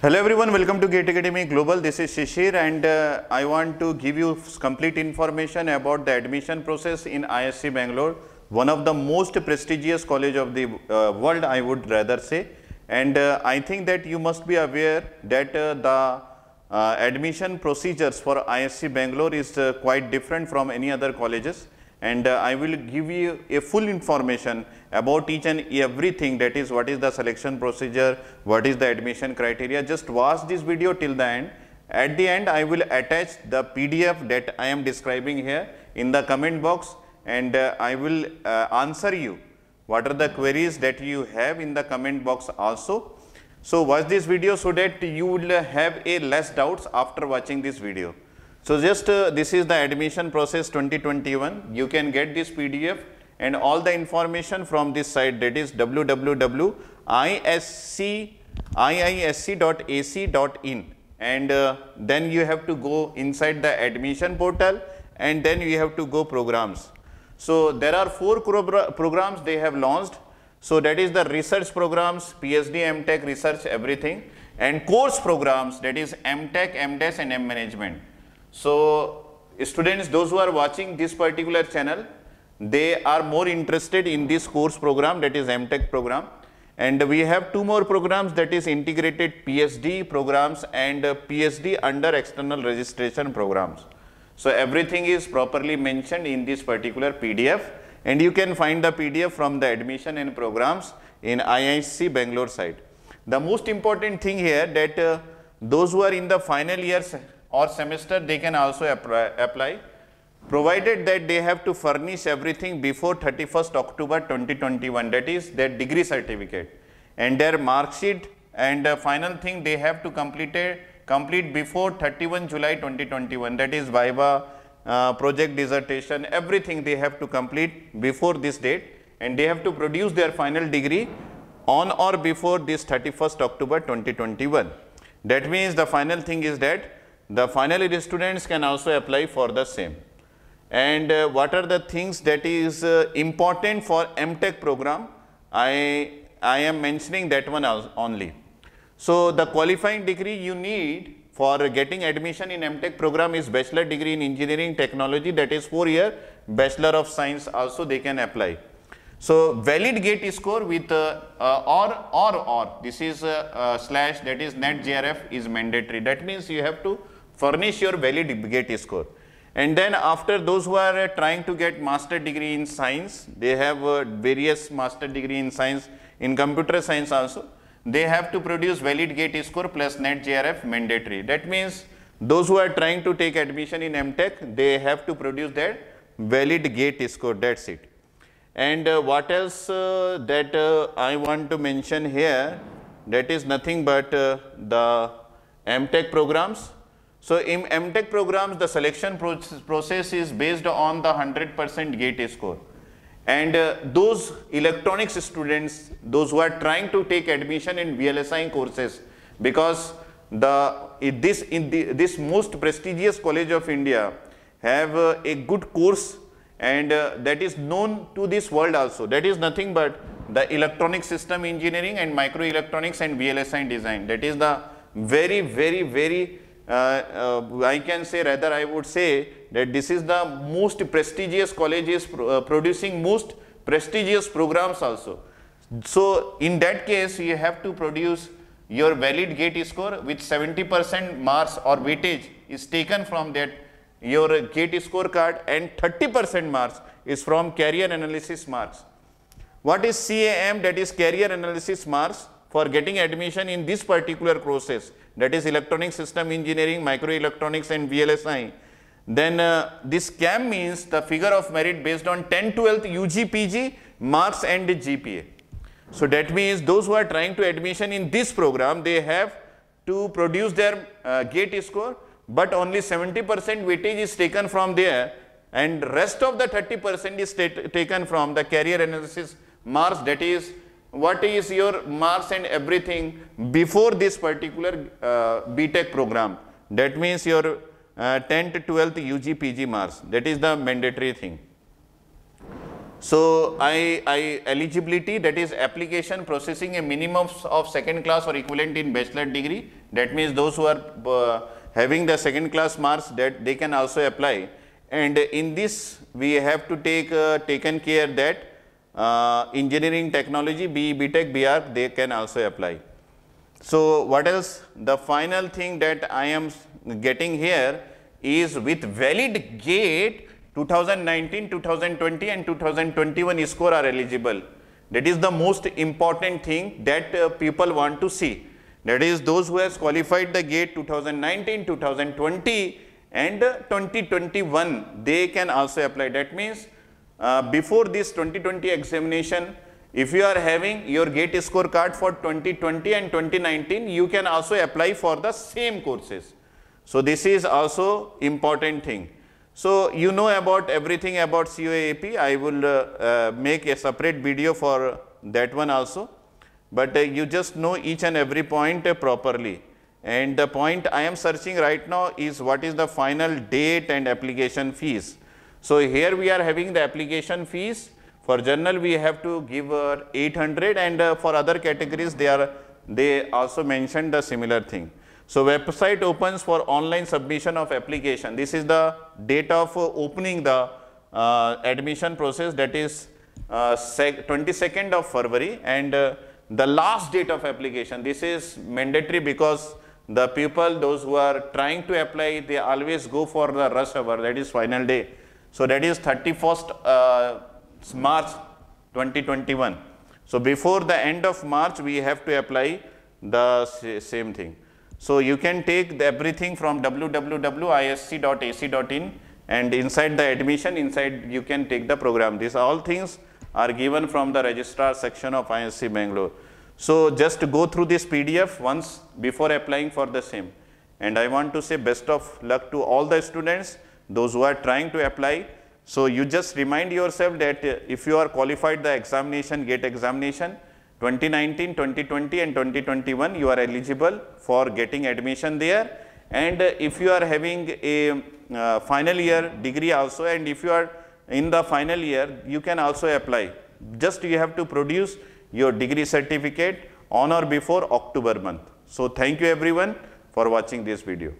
Hello everyone, welcome to GATE Academy Global. This is Shishir and I want to give you complete information about the admission process in ISC Bangalore, one of the most prestigious college of the world, I would rather say. And I think that you must be aware that the admission procedures for ISC Bangalore is quite different from any other colleges. And I will give you a full information about each and everything, that is what is the selection procedure, what is the admission criteria. Just watch this video till the end. At the end I will attach the PDF that I am describing here in the comment box, and I will answer you what are the queries that you have in the comment box also. So watch this video so that you will have a less doubts after watching this video. So just this is the admission process 2021. You can get this PDF and all the information from this site, that is www.iisc.ac.in, and then you have to go inside the admission portal and then you have to go programs. So there are 4 programs they have launched. So that is the research programs, PhD, MTech, research, everything, and course programs, that is MTech, MDes and M Management. So students, those who are watching this particular channel, they are more interested in this course program, that is MTech program. And we have 2 more programs, that is integrated PhD programs and PhD under external registration programs. So everything is properly mentioned in this particular PDF, and you can find the PDF from the admission and programs in IISc Bangalore site. The most important thing here that those who are in the final years or semester, they can also apply, provided that they have to furnish everything before 31st October 2021, that is their degree certificate and their mark sheet, and final thing they have to complete before 31 July 2021, that is Viva, project dissertation, everything they have to complete before this date, and they have to produce their final degree on or before this 31st October 2021. That means the final thing is that the final year students can also apply for the same. And what are the things that is important for MTech program? I am mentioning that one only. So the qualifying degree you need for getting admission in MTech program is bachelor degree in engineering technology, that is 4-year, bachelor of science also they can apply. So valid GATE score with or this is slash, that is net JRF is mandatory. That means you have to furnish your valid GATE score. And then after, those who are trying to get master degree in science, they have various master degree in science, in computer science also, they have to produce valid GATE score plus net JRF mandatory. That means those who are trying to take admission in MTech, they have to produce their valid GATE score, that's it. And what else that I want to mention here, that is nothing but the MTech programs. So in MTech programs, the selection process is based on the 100% GATE score. And those electronics students, those who are trying to take admission in VLSI courses, because this most prestigious college of India have a good course, and that is known to this world also. That is nothing but the electronic system engineering and microelectronics and VLSI design. That is the very I can say, rather I would say that this is the most prestigious college, is producing most prestigious programs also. So in that case, you have to produce your valid GATE score with 70% marks or weightage is taken from that your GATE score card, and 30% marks is from career analysis marks. What is CAM? That is career analysis marks for getting admission in this particular process, that is electronic system engineering, microelectronics and VLSI. Then this CAM means the figure of merit based on 10th, 12th UG, PG marks and GPA. So that means those who are trying to admission in this program, they have to produce their GATE score, but only 70% weightage is taken from there, and rest of the 30% is taken from the career analysis marks, that is what is your marks and everything before this particular BTech program. That means your 10th, 12th UG, PG marks, that is the mandatory thing. So I eligibility, that is application processing a minimum of second class or equivalent in bachelor degree. That means those who are having the second class marks, that they can also apply. And in this we have to take taken care that engineering, technology, BE, BTech, BR, they can also apply. So what else? The final thing that I am getting here is with valid GATE 2019, 2020 and 2021 score are eligible. That is the most important thing that people want to see. That is those who has qualified the GATE 2019, 2020 and 2021, they can also apply. That means before this 2020 examination, if you are having your GATE score card for 2020 and 2019, you can also apply for the same courses. So this is also important thing. So you know about everything about COAAP. I will make a separate video for that one also. But you just know each and every point properly. And the point I am searching right now is what is the final date and application fees. So here we are having the application fees. For general we have to give 800, and for other categories they also mentioned the similar thing. So website opens for online submission of application. This is the date of opening the admission process, that is 22nd of February, and the last date of application, this is mandatory because the people, those who are trying to apply, they always go for the rush hour, that is final day. So that is 31st March 2021. So before the end of March we have to apply the same thing. So you can take everything from www.isc.ac.in, and inside the admission, inside you can take the program. These all things are given from the registrar section of ISC Bangalore. So just go through this PDF once before applying for the same. And I want to say best of luck to all the students, those who are trying to apply. So you just remind yourself that if you are qualified the examination, GATE examination, 2019, 2020 and 2021, you are eligible for getting admission there. And if you are having a final year degree also, and if you are in the final year, you can also apply. Just you have to produce your degree certificate on or before October month. So thank you everyone for watching this video.